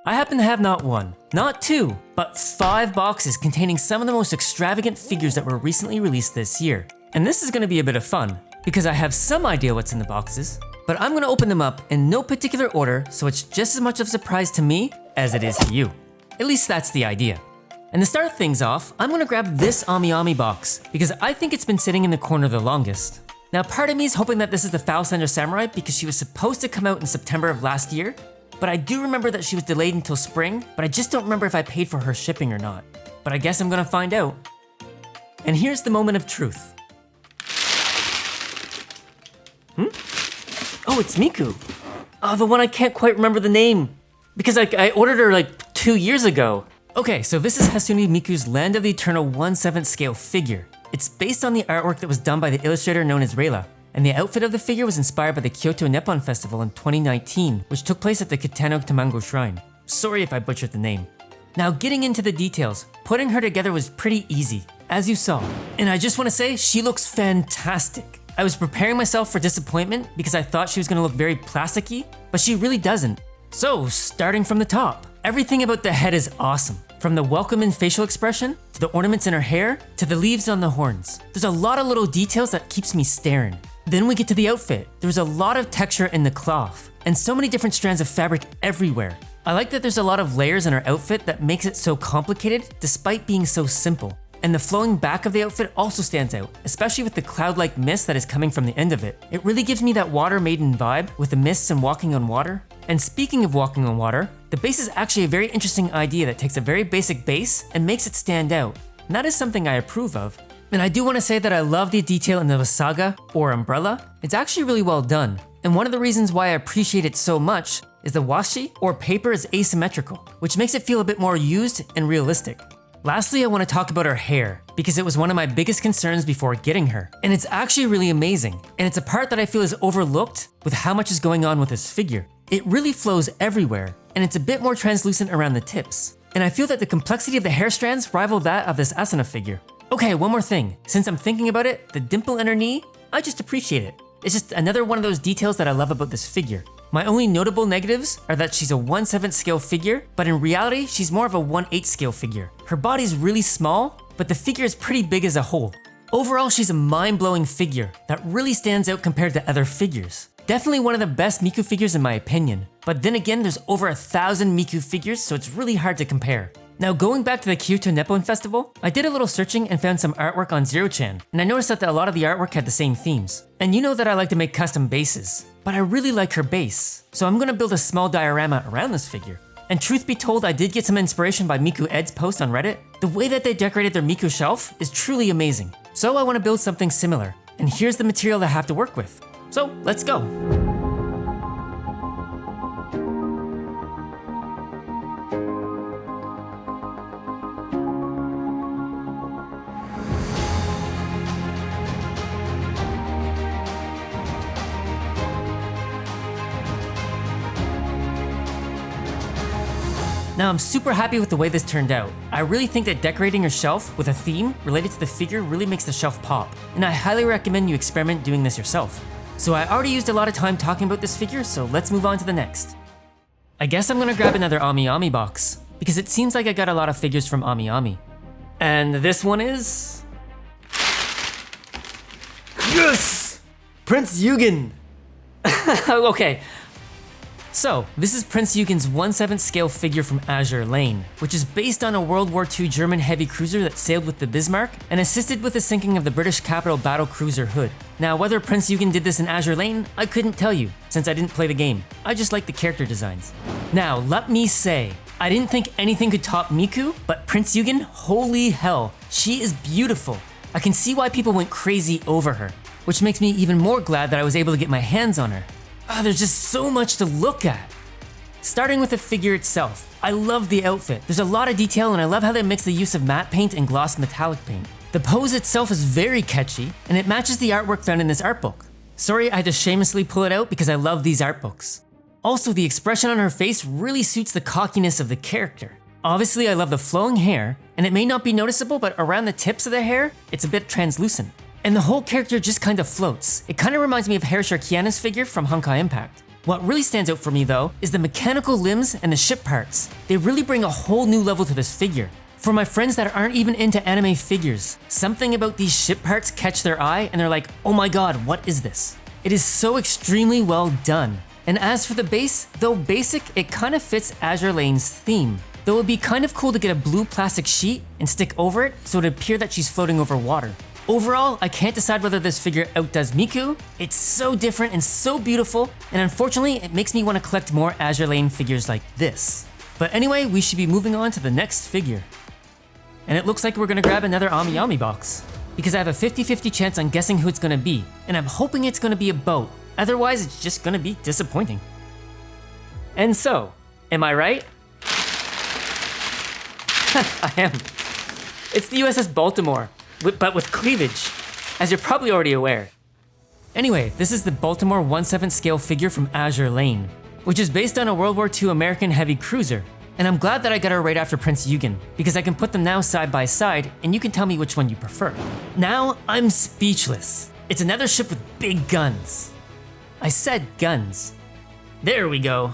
I happen to have not one, not two, but 5 boxes containing some of the most extravagant figures that were recently released this year. And this is going to be a bit of fun, because I have some idea what's in the boxes, but I'm going to open them up in no particular order, so it's just as much of a surprise to me as it is to you. At least that's the idea. And to start things off, I'm going to grab this Ami box, because I think it's been sitting in the corner the longest. Now part of me is hoping that this is the Foul Slender Samurai because she was supposed to come out in September of last year, but I do remember that she was delayed until spring, but I just don't remember if I paid for her shipping or not. But I guess I'm going to find out. And here's the moment of truth. Oh, it's Miku. Oh, the one I can't quite remember the name. Because I ordered her like 2 years ago. Okay, so this is Hatsune Miku's Land of the Eternal 1/7 scale figure. It's based on the artwork that was done by the illustrator known as Rela, and the outfit of the figure was inspired by the Kyoto Nippon Festival in 2019, which took place at the Kitano Tamango Shrine. Sorry if I butchered the name. Now getting into the details, putting her together was pretty easy, as you saw. And I just want to say, she looks fantastic. I was preparing myself for disappointment because I thought she was going to look very plasticky, but she really doesn't. So starting from the top, everything about the head is awesome. From the welcoming facial expression, to the ornaments in her hair, to the leaves on the horns. There's a lot of little details that keeps me staring. Then we get to the outfit. There's a lot of texture in the cloth, and so many different strands of fabric everywhere. I like that there's a lot of layers in her outfit that makes it so complicated despite being so simple. And the flowing back of the outfit also stands out, especially with the cloud-like mist that is coming from the end of it. It really gives me that Water Maiden vibe with the mists and walking on water. And speaking of walking on water, the base is actually a very interesting idea that takes a very basic base and makes it stand out. And that is something I approve of. And I do want to say that I love the detail in the wasaga, or umbrella. It's actually really well done. And one of the reasons why I appreciate it so much is the washi, or paper, is asymmetrical, which makes it feel a bit more used and realistic. Lastly, I want to talk about her hair, because it was one of my biggest concerns before getting her. And it's actually really amazing, and it's a part that I feel is overlooked with how much is going on with this figure. It really flows everywhere, and it's a bit more translucent around the tips. And I feel that the complexity of the hair strands rival that of this Asuna figure. Okay, one more thing. Since I'm thinking about it, the dimple in her knee, I just appreciate it. It's just another one of those details that I love about this figure. My only notable negatives are that she's a 1/7 scale figure, but in reality, she's more of a 1/8 scale figure. Her body's really small, but the figure is pretty big as a whole. Overall, she's a mind-blowing figure that really stands out compared to other figures. Definitely one of the best Miku figures in my opinion, but then again, there's over 1,000 Miku figures, so it's really hard to compare. Now going back to the Kyoto Nippon Festival, I did a little searching and found some artwork on Zero-chan, and I noticed that a lot of the artwork had the same themes. And you know that I like to make custom bases, but I really like her base, so I'm gonna build a small diorama around this figure. And truth be told, I did get some inspiration by Miku Ed's post on Reddit. The way that they decorated their Miku shelf is truly amazing. So I wanna build something similar, and here's the material that I have to work with. So let's go. Now I'm super happy with the way this turned out. I really think that decorating your shelf with a theme related to the figure really makes the shelf pop, and I highly recommend you experiment doing this yourself. So I already used a lot of time talking about this figure, so let's move on to the next. I guess I'm gonna grab another Ami box, because it seems like I got a lot of figures from Ami. And this one is... Yes! Prince Eugen! Okay. So, this is Prince Eugen's 1/7 scale figure from Azure Lane, which is based on a World War II German heavy cruiser that sailed with the Bismarck and assisted with the sinking of the British capital battle cruiser Hood. Now, whether Prince Eugen did this in Azure Lane, I couldn't tell you, since I didn't play the game. I just like the character designs. Now, let me say, I didn't think anything could top Miku, but Prince Eugen, holy hell, she is beautiful. I can see why people went crazy over her, which makes me even more glad that I was able to get my hands on her. There's just so much to look at. Starting with the figure itself, I love the outfit. There's a lot of detail and I love how they mix the use of matte paint and gloss metallic paint. The pose itself is very catchy and it matches the artwork found in this art book. Sorry, I had to shamelessly pull it out because I love these art books. Also, the expression on her face really suits the cockiness of the character. Obviously, I love the flowing hair, and it may not be noticeable, but around the tips of the hair, it's a bit translucent. And the whole character just kind of floats. It kind of reminds me of Herishar Kiana's figure from Honkai Impact. What really stands out for me though is the mechanical limbs and the ship parts. They really bring a whole new level to this figure. For my friends that aren't even into anime figures, something about these ship parts catch their eye and they're like, oh my god, what is this? It is so extremely well done. And as for the base, though basic, it kind of fits Azure Lane's theme. Though it would be kind of cool to get a blue plastic sheet and stick over it so it'd appear that she's floating over water. Overall, I can't decide whether this figure outdoes Miku. It's so different and so beautiful, and unfortunately, it makes me want to collect more Azure Lane figures like this. But anyway, we should be moving on to the next figure. And it looks like we're gonna grab another Amiyami box, because I have a 50-50 chance on guessing who it's gonna be, and I'm hoping it's gonna be a boat. Otherwise, it's just gonna be disappointing. And so, am I right? I am. It's the USS Baltimore. But with cleavage, as you're probably already aware. Anyway, this is the Baltimore 1/7 scale figure from Azure Lane, which is based on a World War II American heavy cruiser. And I'm glad that I got her right after Prince Eugen, because I can put them now side by side and you can tell me which one you prefer. Now, I'm speechless. It's another ship with big guns. I said guns. There we go.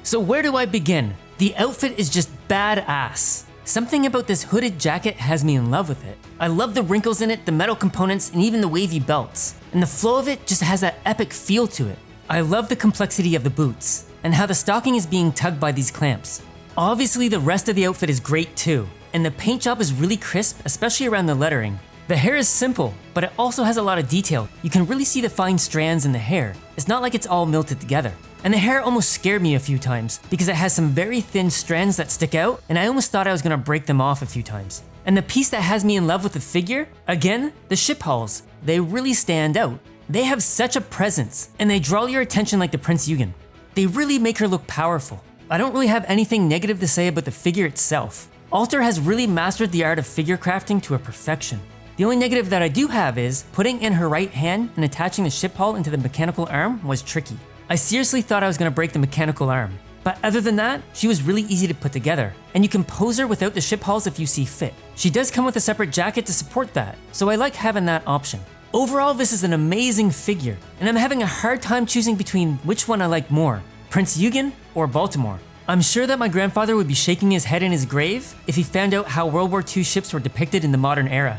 So where do I begin? The outfit is just badass. Something about this hooded jacket has me in love with it. I love the wrinkles in it, the metal components, and even the wavy belts. And the flow of it just has that epic feel to it. I love the complexity of the boots, and how the stocking is being tugged by these clamps. Obviously, the rest of the outfit is great too, and the paint job is really crisp, especially around the lettering. The hair is simple, but it also has a lot of detail. You can really see the fine strands in the hair. It's not like it's all melted together. And the hair almost scared me a few times because it has some very thin strands that stick out, and I almost thought I was gonna break them off a few times. And the piece that has me in love with the figure, again, the ship hulls. They really stand out. They have such a presence, and they draw your attention like the Prince Eugen. They really make her look powerful. I don't really have anything negative to say about the figure itself. Alter has really mastered the art of figure crafting to a perfection. The only negative that I do have is putting in her right hand and attaching the ship hull into the mechanical arm was tricky. I seriously thought I was gonna break the mechanical arm. But other than that, she was really easy to put together, and you can pose her without the ship hulls if you see fit. She does come with a separate jacket to support that, so I like having that option. Overall, this is an amazing figure, and I'm having a hard time choosing between which one I like more, Prince Eugen or Baltimore. I'm sure that my grandfather would be shaking his head in his grave if he found out how World War II ships were depicted in the modern era.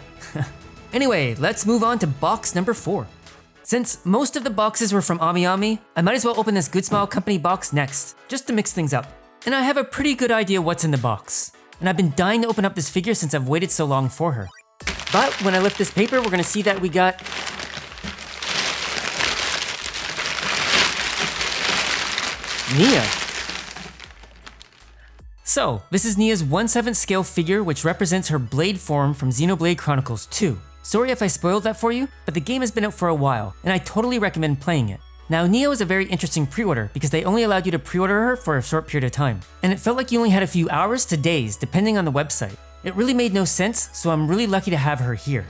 Anyway, let's move on to box number 4. Since most of the boxes were from Amiyami, I might as well open this Good Smile Company box next, just to mix things up. And I have a pretty good idea what's in the box. And I've been dying to open up this figure since I've waited so long for her. But when I lift this paper, we're gonna see that we got Nia. So, this is Nia's 1/7 scale figure, which represents her blade form from Xenoblade Chronicles 2. Sorry if I spoiled that for you, but the game has been out for a while, and I totally recommend playing it. Now, Nia was a very interesting pre-order because they only allowed you to pre-order her for a short period of time, and it felt like you only had a few hours to days, depending on the website. It really made no sense, so I'm really lucky to have her here.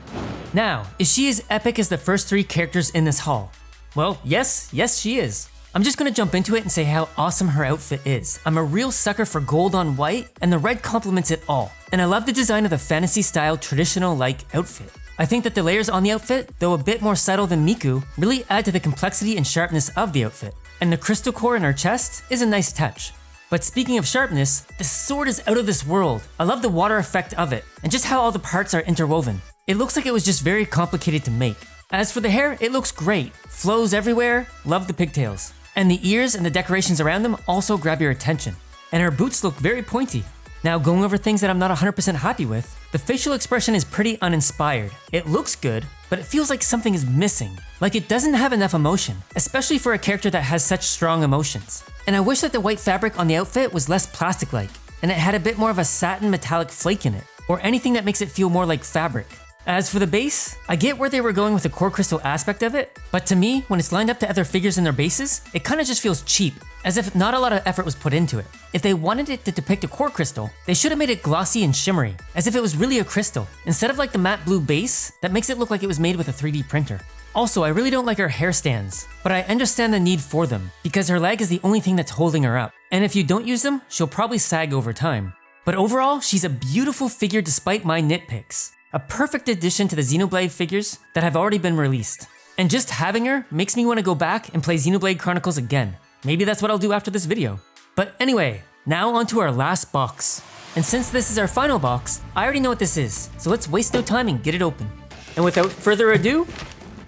Now, is she as epic as the first 3 characters in this haul? Well, yes, she is. I'm just gonna jump into it and say how awesome her outfit is. I'm a real sucker for gold on white, and the red complements it all. And I love the design of the fantasy-style, traditional-like outfit. I think that the layers on the outfit, though a bit more subtle than Miku, really add to the complexity and sharpness of the outfit. And the crystal core in her chest is a nice touch. But speaking of sharpness, the sword is out of this world. I love the water effect of it, and just how all the parts are interwoven. It looks like it was just very complicated to make. As for the hair, it looks great. Flows everywhere, love the pigtails. And the ears and the decorations around them also grab your attention. And her boots look very pointy. Now, going over things that I'm not 100% happy with, the facial expression is pretty uninspired. It looks good, but it feels like something is missing. Like it doesn't have enough emotion, especially for a character that has such strong emotions. And I wish that the white fabric on the outfit was less plastic-like, and it had a bit more of a satin metallic flake in it, or anything that makes it feel more like fabric. As for the base, I get where they were going with the core crystal aspect of it, but to me, when it's lined up to other figures in their bases, it kinda just feels cheap, as if not a lot of effort was put into it. If they wanted it to depict a core crystal, they should have made it glossy and shimmery, as if it was really a crystal, instead of like the matte blue base that makes it look like it was made with a 3D printer. Also, I really don't like her hair stands, but I understand the need for them, because her leg is the only thing that's holding her up, and if you don't use them, she'll probably sag over time. But overall, she's a beautiful figure despite my nitpicks. A perfect addition to the Xenoblade figures that have already been released. And just having her makes me want to go back and play Xenoblade Chronicles again. Maybe that's what I'll do after this video. But anyway, now onto our last box. And since this is our final box, I already know what this is, so let's waste no time and get it open. And without further ado,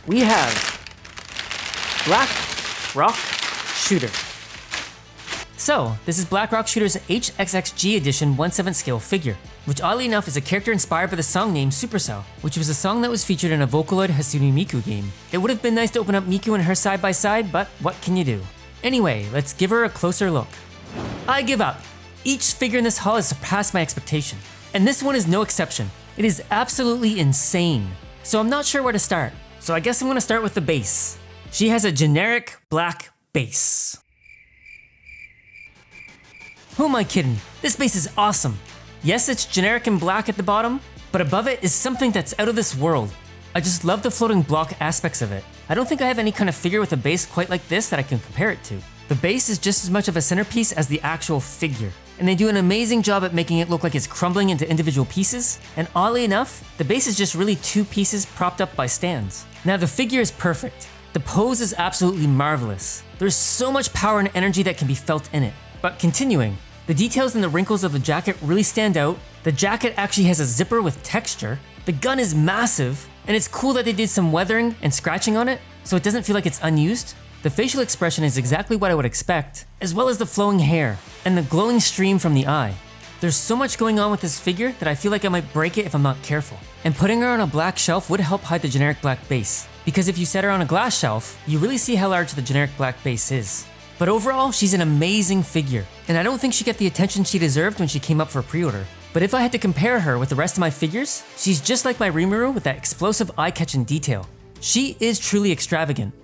we have Black Rock Shooter. So, this is Black Rock Shooter's HXXG Edition 1/7 scale figure, which oddly enough is a character inspired by the song named Supercell, which was a song that was featured in a Vocaloid Hatsune Miku game. It would have been nice to open up Miku and her side by side, but what can you do? Anyway, let's give her a closer look. I give up. Each figure in this haul has surpassed my expectation, and this one is no exception. It is absolutely insane. So I'm not sure where to start, so I guess I'm gonna start with the base. She has a generic black base. Who am I kidding? This base is awesome. Yes, it's generic and black at the bottom, but above it is something that's out of this world. I just love the floating block aspects of it. I don't think I have any kind of figure with a base quite like this that I can compare it to. The base is just as much of a centerpiece as the actual figure, and they do an amazing job at making it look like it's crumbling into individual pieces, and oddly enough, the base is just really two pieces propped up by stands. Now the figure is perfect. The pose is absolutely marvelous. There's so much power and energy that can be felt in it. But continuing, the details and the wrinkles of the jacket really stand out. The jacket actually has a zipper with texture. The gun is massive, and it's cool that they did some weathering and scratching on it, so it doesn't feel like it's unused. The facial expression is exactly what I would expect, as well as the flowing hair, and the glowing stream from the eye. There's so much going on with this figure that I feel like I might break it if I'm not careful. And putting her on a black shelf would help hide the generic black base, because if you set her on a glass shelf, you really see how large the generic black base is. But overall, she's an amazing figure, and I don't think she got the attention she deserved when she came up for pre-order. But if I had to compare her with the rest of my figures, she's just like my Rimuru with that explosive eye-catching detail. She is truly extravagant.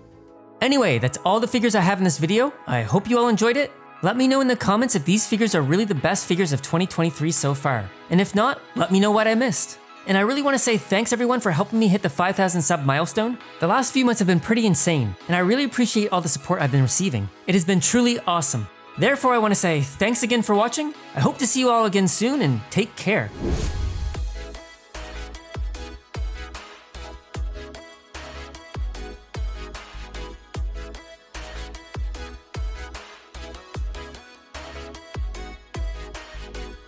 Anyway, that's all the figures I have in this video. I hope you all enjoyed it. Let me know in the comments if these figures are really the best figures of 2023 so far. And if not, let me know what I missed. And I really want to say thanks everyone for helping me hit the 5,000 sub milestone. The last few months have been pretty insane, and I really appreciate all the support I've been receiving. It has been truly awesome. Therefore, I want to say thanks again for watching. I hope to see you all again soon, and take care.